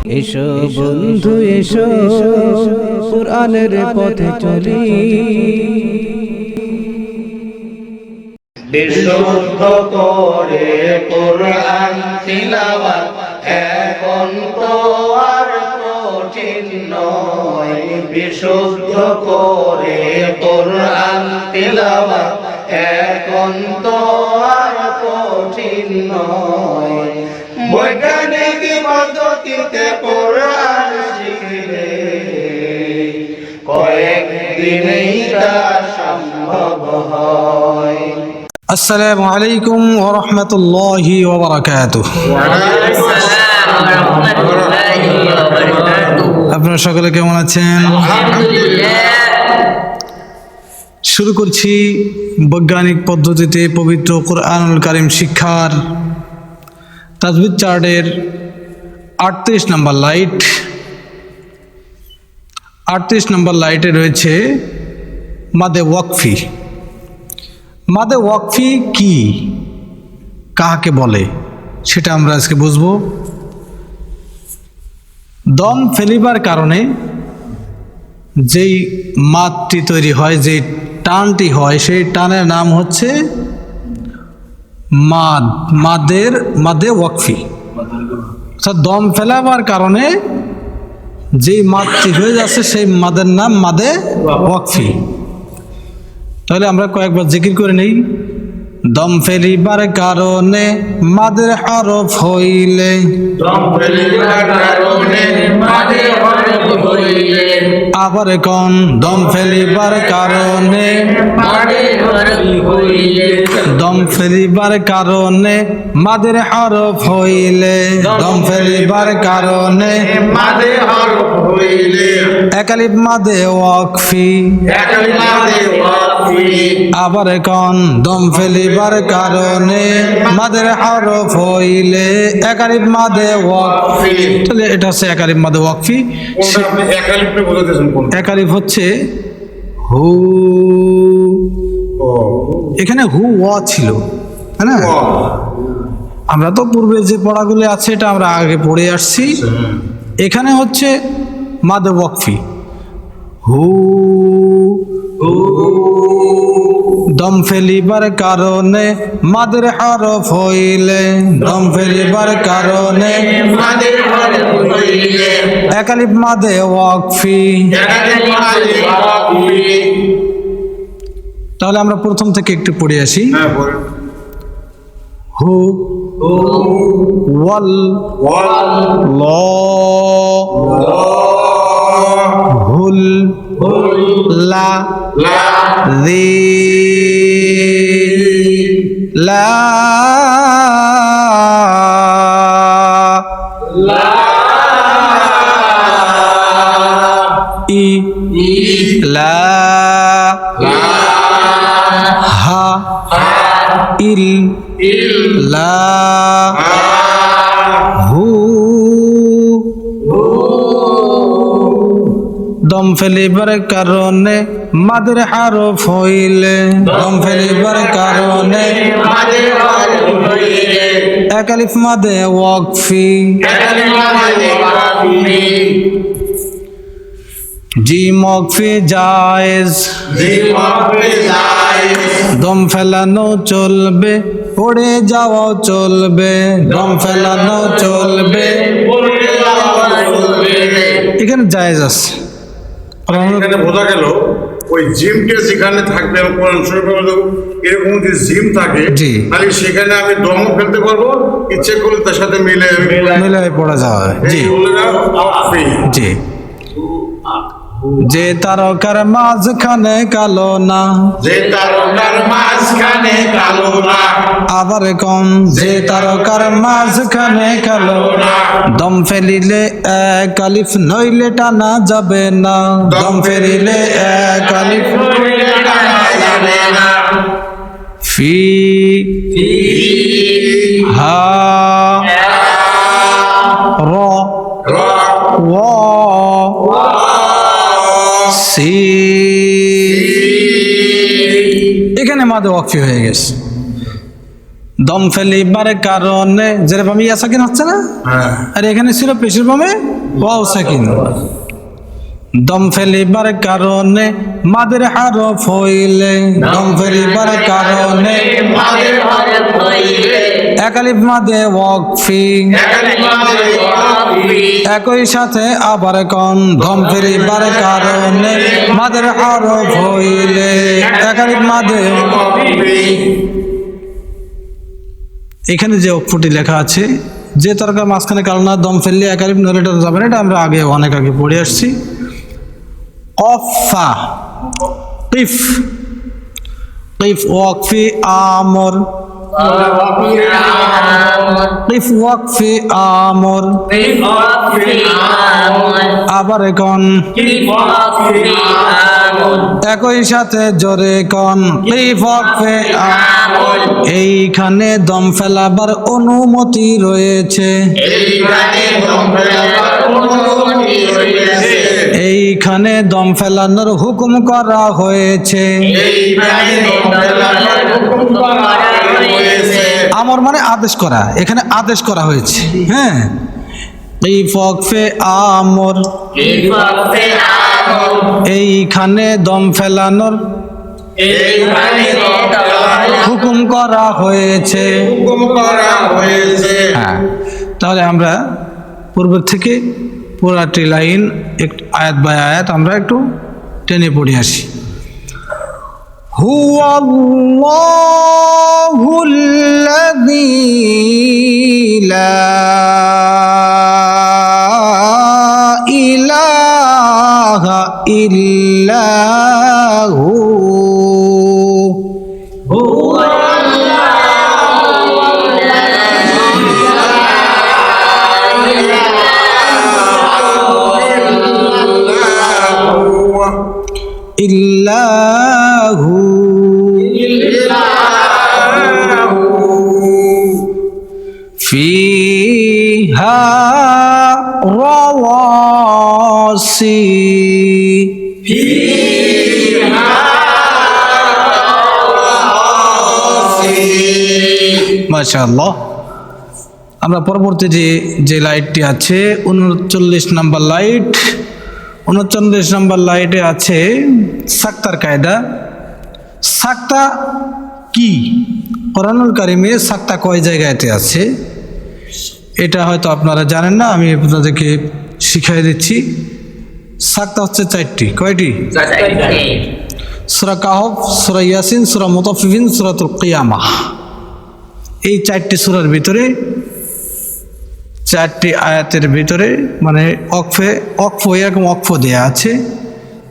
এসো বন্ধু এসো কুরআনের পথে চলি, বিশুদ্ধ করে কুরআন তিলাওয়াত এখন তো আর কঠিন নয়। বিশুদ্ধ করে কুরআন তিলাওয়াত এখন তো আর কঠিন নয়। বৈজ্ঞানিক পদ্ধতিতে কুরআন শিখলে কয়েকদিনেই তা সম্ভব হয়। আসসালামু আলাইকুম ওয়া রাহমাতুল্লাহি ওয়া বারাকাতুহু। আপনারা সকলে কেমন আছেন? শুরু করছি বৈজ্ঞানিক পদ্ধতিতে পবিত্র কুরআনুল কারীম শিক্ষার তাজবিদ চার্টের 38 নম্বর লাইট। 38 নম্বর লাইটে রয়েছে মাদে ওয়াকফি। মাদে ওয়াকফি কি, কাকে বলে, সেটা আমরা আজকে বুঝবো। দম ফেলিবার কারণে যেই মাদটি তৈরি হয়, যে টানটি হয়, সেই টানের নাম হচ্ছে মাদে ওয়াকফি। অর্থাৎ দম ফেলাবার কারণে যেই মাদটি হয়ে যাচ্ছে সেই মাদের নাম মাদে ওয়াকফি। তাহলে আমরা কয়েকবার জিকির করে নেই। দম ফেলিবার কারণে মাদের হরফ হইলে, আবার কোন দম ফেলিবার কারণে, দম ফেলিবার কারণে মাদের হরফ হইলে, দম ফেলিবার কারণে মাদের হরফ হইলে একালিফ মাদে ওয়াকফি, আবার কোন দম ফেলিবার কারণে মাদের হরফ হইলে একালিফ মাদে ওয়াকফি। তাহলে এটা হচ্ছে একালিফ মাদে ওয়াকফি। একালিফ হচ্ছে হু, এখানে হু ওয়া ছিল, হ্যাঁ না? আমরা তো পূর্বে যে পড়াগুলো আছে এটা আমরা আগে পড়ে আসছি। এখানে হচ্ছে মাদে ওয়াকফি হু, দম ফেলিবার কারণে মাদের হরফ হইলে, দম ফেলিবার কারণে মাদের হরফ হইলে একালিফ মাদে ওয়াকফি। তাহলে আমরা প্রথম থেকে একটু পড়ে আসি। হু ওয়াল ল হুল লা জি লা ই লা হা ইল লা হু। দম ফেলিবার কারণে মাদের হরফ হইলে, দম ফেলিবার কারণে মাদের হরফ হইলে একালিফ মাদে ওয়াকফি। জিম ওয়াকফি জায়েজ, দম ফেলানো চলবে, পড়ে যাওয়া চলবে, দম ফেলানো চলবে, এখানে জায়েজ আছে। এখানে বোঝা গেল ওই জিমটা যেখানে থাকবে এরকম যদি জিম থাকে তাহলে সেখানে আমি দমও ফেলতে পারবো, ইচ্ছে করলে তার সাথে মিলে পড়া যায়। জি জি। যে তারকার মাঝখানে কালো না, যে তারকার মাঝখানে কালো না, আবার কম যে তারকার মাঝখানে কালো না, দম ফেলিলে এক আলিফ নইলে টানা যাবে না, দম ফেলিলে এক আলিফ নইলে টানা যাবে না। ফি হা র ওয়া সি, এখানে মাদে ওয়াকফি হয়ে গেছে। দম ফেলিবার কারণে যেরকম আমি ইয়া সাকিন হচ্ছে না, আর এখানে ছিল পেশের বামে ওয়াও সাকিন। দম ফেলিবার কারণে মাদের হরফ হইলে, দম ফেলিবার কারণে এক আলিফ মাদে ওয়াকফি, একই সাথে আবার কোন দম ফেলিবার কারণে মাদের হরফ হইলে এক আলিফ মাদে। এখানে যে অক্ষরটি লেখা আছে, যে তরকার মাঝখানে কালনা দম ফেললে এক আলিফ নড়ে এটা যাবে না, এটা আমরা আগে অনেক আগে পড়ে আসছি। অফা কিফ, কিফ ওয়াকফি আমর, কিফ ওয়াকফি আমর, আবার কোন একই সাথে জোরে কোন কিফ ওয়াকফি আমর। এইখানে দম ফেলাবার অনুমতি রয়েছে, এইখানে দম ফেলানোর হুকুম করা হয়েছে। আমর মানে আদেশ করা, এখানে আদেশ করা হয়েছে। হ্যাঁ, এই ফকফে আমর, এইখানে দম ফেলানোর হুকুম করা হয়েছে। হ্যাঁ, তাহলে আমরা পূর্বের থেকে পুরাটি লাইন একটু আয়াত বাই আয়াত আমরা একটু টেনে পড়ে আসি। হুয়াল্লাহুল্লাযী লা ইলাহা ইল্লা হু, ইল্লাহু ফিহা রাওয়াসি, মাশাআল্লাহ। আমরা পরবর্তী যে লাইটটি আছে 39 নম্বর লাইট, 39 নম্বর লাইটে আছে সাক্তার কায়দা। সাক্তা কি? কোরআনুল কারিমে সাক্তা কয় জায়গাতে আছে এটা হয়তো আপনারা জানেন না, আমি আপনাদেরকে শিখাই দিচ্ছি। সাক্তা হচ্ছে 4টি। কয়টি? সূরা কাহফ, সূরা ইয়াসিন, সূরা মুতাফফিফিন, সূরাতুল কিয়ামাহ। এই 4টি সূরার ভিতরে 4টি আয়াতের ভিতরে মানে অক্ফ এরকম অক্ফ দেয়া আছে।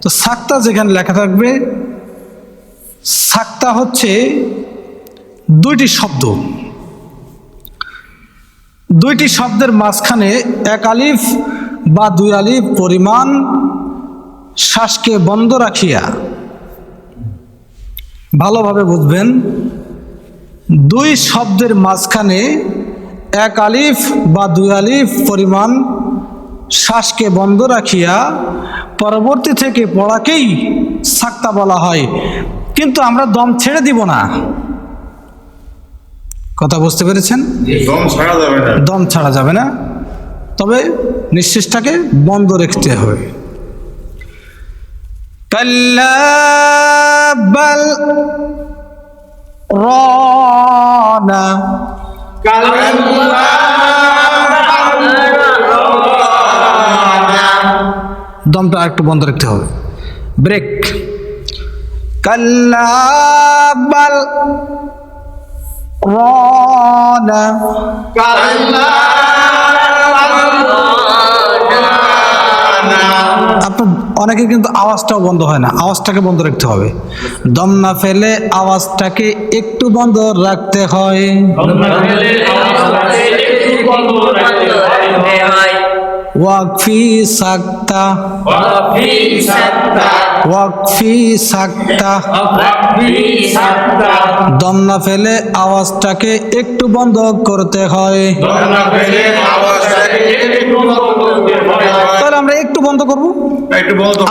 তো সাক্তা যেখানে লেখা থাকবে, সাক্তা হচ্ছে 2টি শব্দ, 2টি শব্দের মাঝখানে 1 আলিফ বা 2 আলিফ পরিমাণ শ্বাসকে বন্ধ রাখিয়া, ভালোভাবে বুঝবেন, 2 শব্দের মাঝখানে 1 আলিফ বা 2 আলিফ পরিমাণ শ্বাসকে বন্ধ রাখিয়া পরবর্তী থেকে পড়াকেই সাক্তা বলা হয়। কিন্তু আমরা দম ছেড়ে দিব না, কথা বুঝতে পেরেছেন? দম ছাড়া যাবে না, তবে নিঃশ্বাসটাকে বন্ধ রাখতে হবে। কাল্লা বাল রানা, দমটা একটু বন্ধ রাখতে হবে। ব্রেক। কাল্লা বাল রানা, আপনার অনেকের কিন্তু আওয়াজটাও বন্ধ হয় না, আওয়াজটাকে বন্ধ রাখতে হবে। দম না ফেলে আওয়াজটাকে একটু বন্ধ রাখতে হয়। ওয়াকফি সাক্তা, ওয়াকফি সাক্তা, দম না ফেলে আওয়াজটাকে একটু বন্ধ করতে হয়। তাহলে আমরা একটু বন্ধ করব,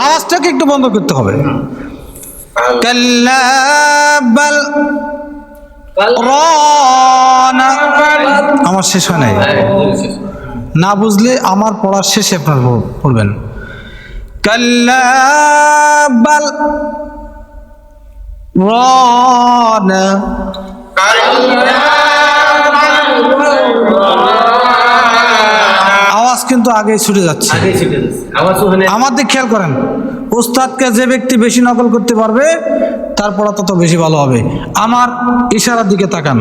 আওয়াজটাকে একটু বন্ধ করতে হবে। কাল্লা বাল রানা আমার শেষ হয় নাই, না বুঝলে আমার পড়ার শেষে আপনার পড়বেন। কাল্লা বাল রানা, আওয়াজ কিন্তু আগেই ছুটে যাচ্ছে, আমার দিক খেয়াল করেন। উস্তাদকে যে ব্যক্তি বেশি নকল করতে পারবে তার পড়া তত বেশি ভালো হবে। আমার ইশারার দিকে তাকান।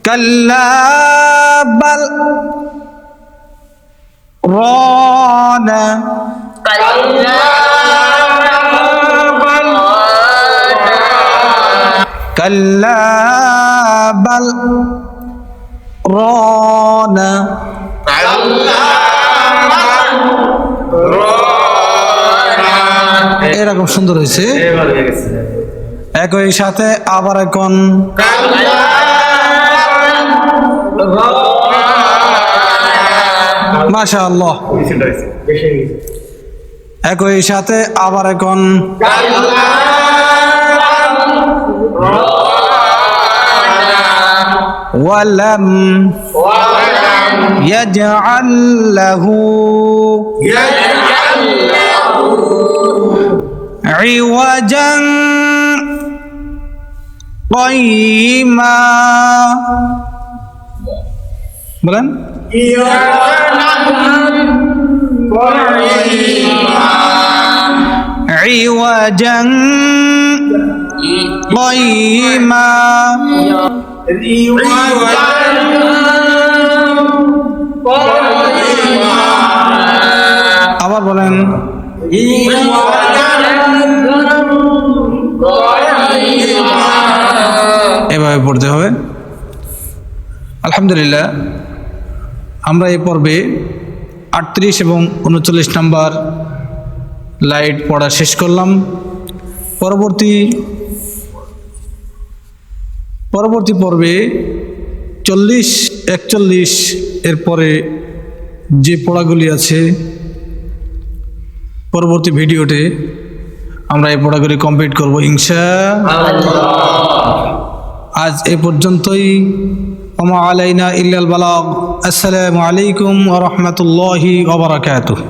কাল্লা বাল রানা, কাল্লা বাল রানা, এরকম সুন্দর হয়েছে। একই সাথে আবার এখন মাশাআল্লাহ, একই সাথে আবার এখন ওয়ালাম ইয়াজআল লাহু ইওয়াজান কাইয়িমা, বলেন ইওয়াজান কাইয়িমা, আবার বলেন এভাবে পড়তে হবে। আলহামদুলিল্লাহ, আমরা এই পর্বে 38 এবং 39 নাম্বার লাইট পড়া শেষ করলাম। পরবর্তী পর্বে 40, 41 এর পরে যে পড়াগুলি আছে পরবর্তী ভিডিওতে আমরা এই পড়াগুলি কমপ্লিট করব ইনশাআল্লাহ। আজ এ পর্যন্তই। ওমা আলাইনা ইল্লাল বালাগ। আসসালামু আলাইকুম ওয়া রাহমাতুল্লাহি ওয়া বারাকাতুহু।